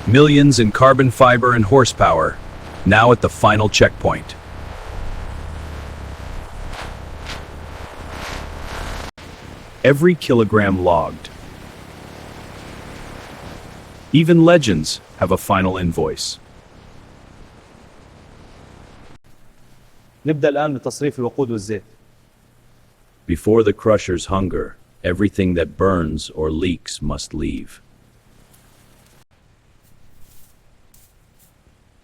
Millions in carbon fiber and horsepower, now at the final checkpoint. Every kilogram logged. Even legends have a final invoice. نبدأ الآن بتصريف الوقود والزيت. Before the crusher's hunger, everything that burns or leaks must leave.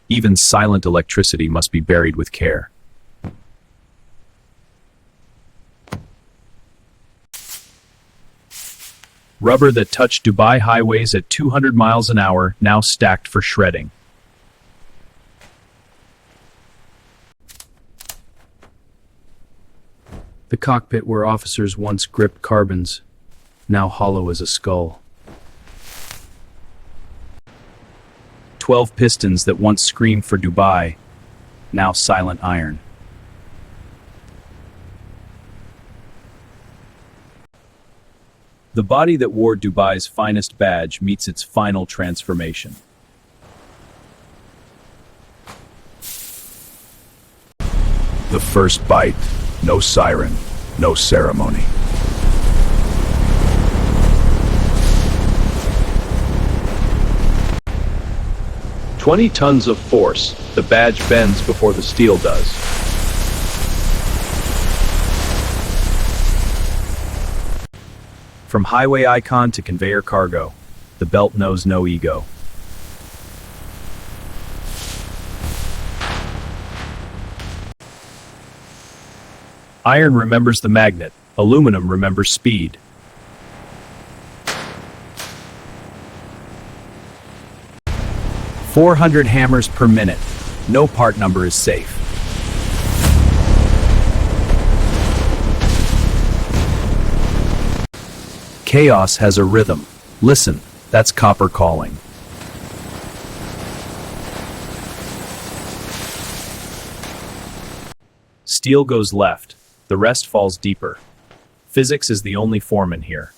Even silent electricity must be buried with care. Rubber that touched Dubai highways at 200 miles an hour, now stacked for shredding. The cockpit where officers once gripped carbons, now hollow as a skull. 12 pistons that once screamed for Dubai, now silent iron. The body that wore Dubai's finest badge meets its final transformation. The first bite, no siren, no ceremony. "20 tons of force, the badge bends before the steel does." From highway icon to conveyor cargo, the belt knows no ego. Iron remembers the magnet, aluminum remembers speed. "400 hammers per minute. No part number is safe." Chaos has a rhythm. Listen, that's copper calling. Steel goes left. The rest falls deeper. Physics is the only foreman here.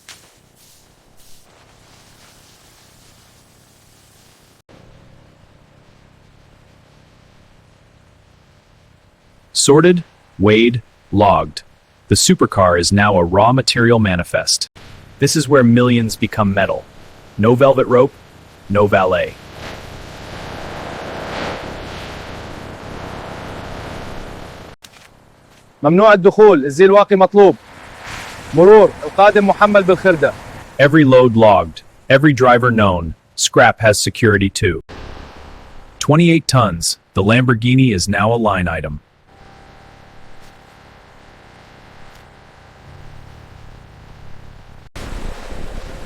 Sorted, weighed, logged. The supercar is now a raw material manifest. This is where millions become metal. No velvet rope, no valet. ممنوع الدخول، الزي الواقي مطلوب. مرور، القادم محمل بالخردة. Every load logged, every driver known. Scrap has security too. 28 tons, the Lamborghini is now a line item.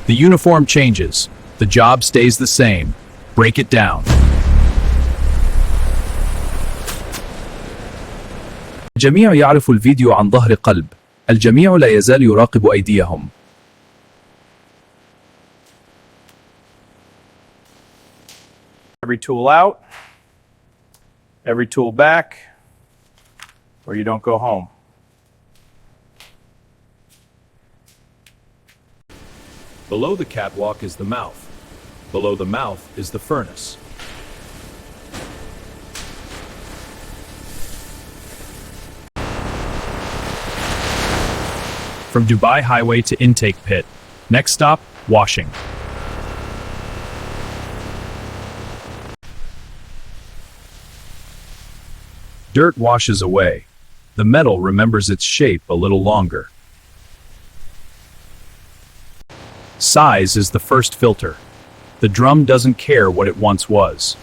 The uniform changes, the job stays the same. Break it down. الجميع يعرف الفيديو عن ظهر قلب. الجميع لا يزال يراقب أيديهم. Every tool out, every tool back, or you don't go home. Below the catwalk is the mouth. Below the mouth is the furnace. From Dubai highway to intake pit. Next stop, washing. Dirt washes away. The metal remembers its shape a little longer. Size is the first filter. The drum doesn't care what it once was.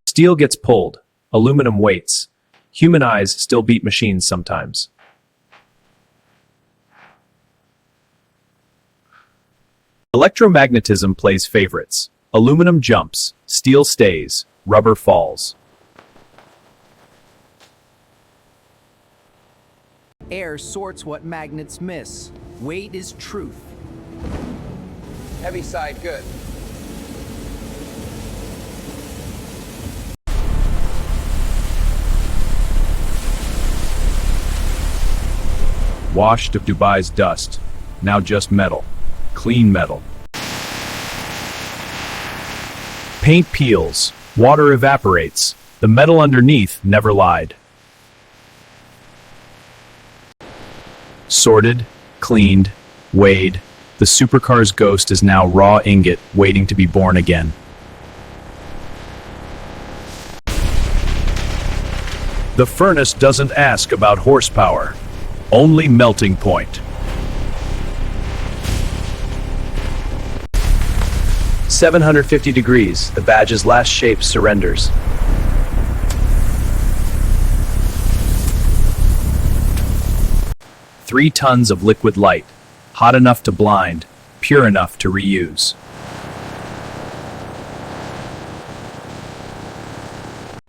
Steel gets pulled. Aluminum waits. Human eyes still beat machines sometimes. Electromagnetism plays favorites. Aluminum jumps, steel stays, rubber falls. Air sorts what magnets miss. Weight is truth. Heavy side, good. Washed of Dubai's dust, now just metal. clean metal. Paint peels, water evaporates, the metal underneath never lied. Sorted, cleaned, weighed, the supercar's ghost is now raw ingot waiting to be born again. The furnace doesn't ask about horsepower, only melting point. 750 degrees, the badge's last shape surrenders. Three tons of liquid light, hot enough to blind, pure enough to reuse.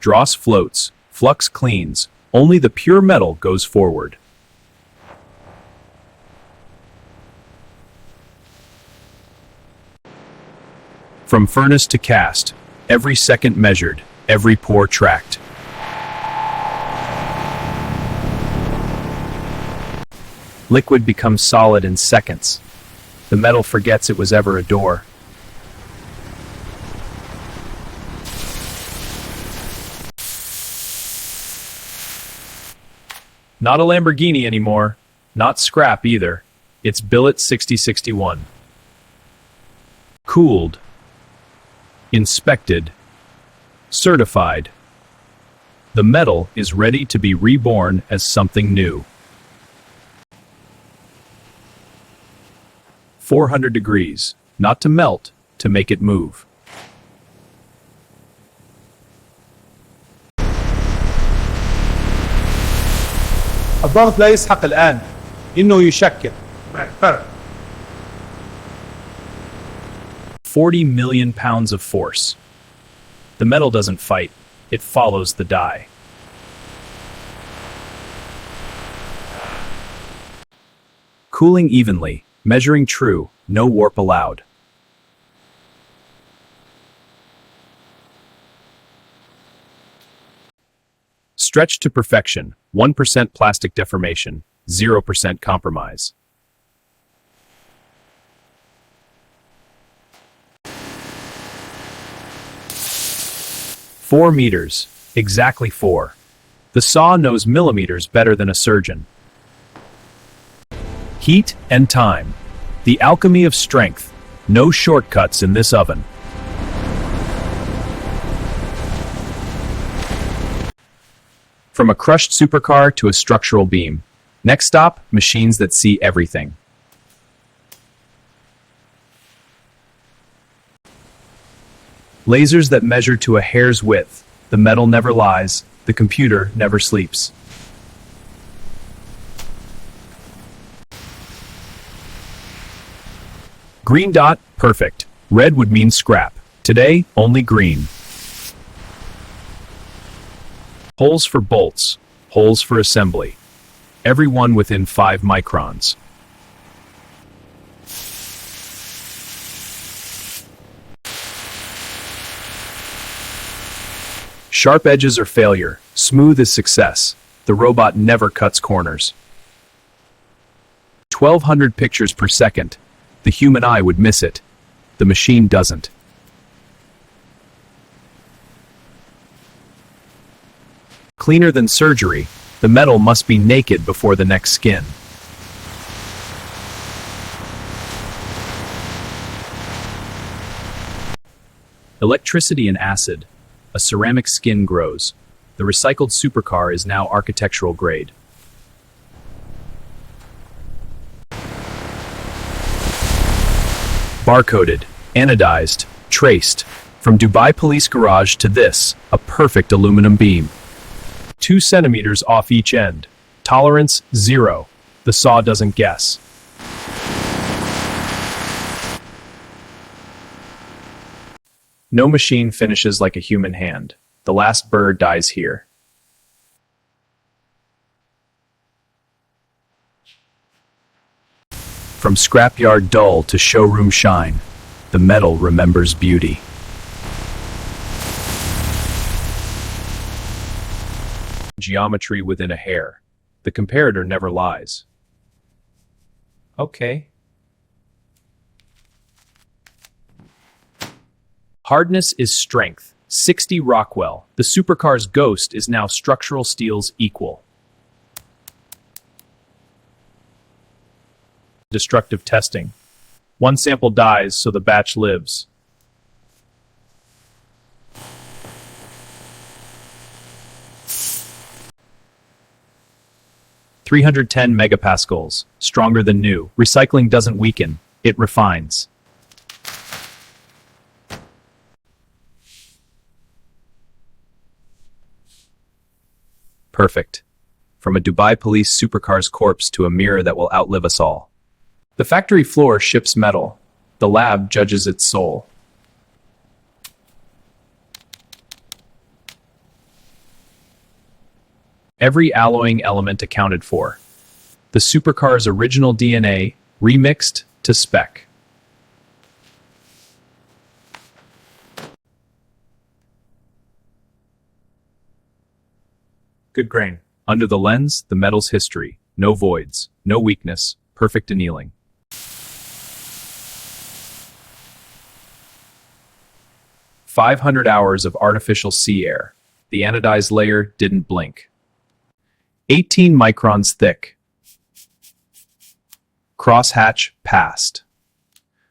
Dross floats, flux cleans, only the pure metal goes forward. From furnace to cast, every second measured, every pore tracked. Liquid becomes solid in seconds. The metal forgets it was ever a door. Not a Lamborghini anymore, not scrap either. It's billet 6061. Cooled. Inspected. Certified. The metal is ready to be reborn as something new. 400 degrees, not to melt, to make it move. الضغط لا يسحق الآن، إنه يشكل. 40 million pounds of force. The metal doesn't fight, it follows the die. Cooling evenly, measuring true, no warp allowed. Stretched to perfection, 1% plastic deformation, 0% compromise. Four meters, exactly 4. The saw knows millimeters better than a surgeon. Heat and time, the alchemy of strength, no shortcuts in this oven. From a crushed supercar to a structural beam. Next stop, machines that see everything. Lasers that measure to a hair's width. The metal never lies, the computer never sleeps. Green dot, perfect. Red would mean scrap. Today, only green. Holes for bolts, holes for assembly. Every one within 5 microns. Sharp edges are failure, smooth is success. The robot never cuts corners. 1,200 pictures per second. The human eye would miss it. The machine doesn't. Cleaner than surgery, the metal must be naked before the next skin. Electricity and acid. A ceramic skin grows. The recycled supercar is now architectural grade. Barcoded, anodized, traced. From Dubai Police Garage to this, a perfect aluminum beam. 2 centimeters off each end. Tolerance, 0. The saw doesn't guess. No machine finishes like a human hand. The last bird dies here. From scrapyard dull to showroom shine, the metal remembers beauty. Geometry within a hair. The comparator never lies. Okay. Hardness is strength. 60 Rockwell. The supercar's ghost is now structural steel's equal. Destructive testing. One sample dies, so the batch lives. (310 megapascals), stronger than new. Recycling doesn't weaken, it refines. Perfect. From a Dubai Police Supercar's corpse to a mirror that will outlive us all. The factory floor ships metal. The lab judges its soul. Every alloying element accounted for. The supercar's original DNA remixed to spec. Good grain. Under the lens, the metal's history. No voids, no weakness, perfect annealing. "500 hours of artificial sea air. The anodized layer didn't blink. 18 microns thick. Crosshatch passed.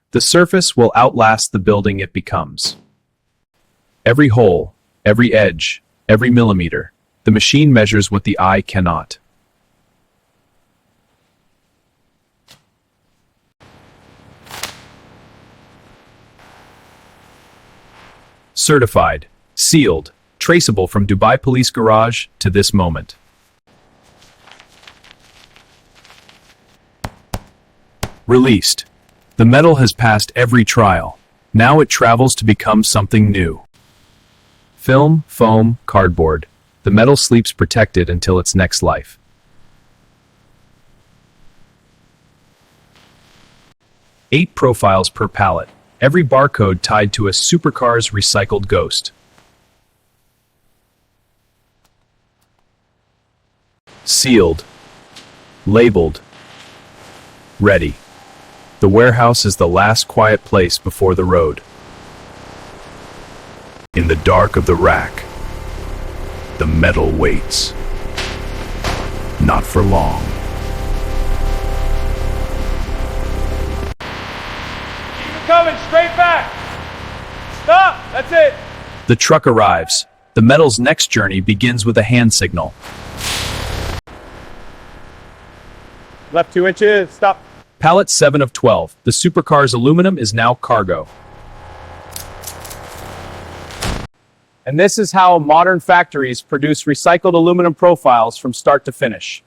The surface will outlast the building it becomes. Every hole, every edge, every millimeter. The machine measures what the eye cannot. Certified, sealed, traceable from Dubai Police Garage to this moment. Released. The metal has passed every trial. Now it travels to become something new. Film, foam, cardboard. The metal sleeps protected until its next life. Eight profiles per pallet. Every barcode tied to a supercar's recycled ghost. Sealed. Labeled. Ready. The warehouse is the last quiet place before the road. In the dark of the rack, the metal waits. Not for long. Keep it coming, straight back. Stop, that's it. The truck arrives. The metal's next journey begins with a hand signal. Left 2 inches, stop. Pallet 7 of 12. The supercar's aluminum is now cargo. And this is how modern factories produce recycled aluminum profiles from start to finish.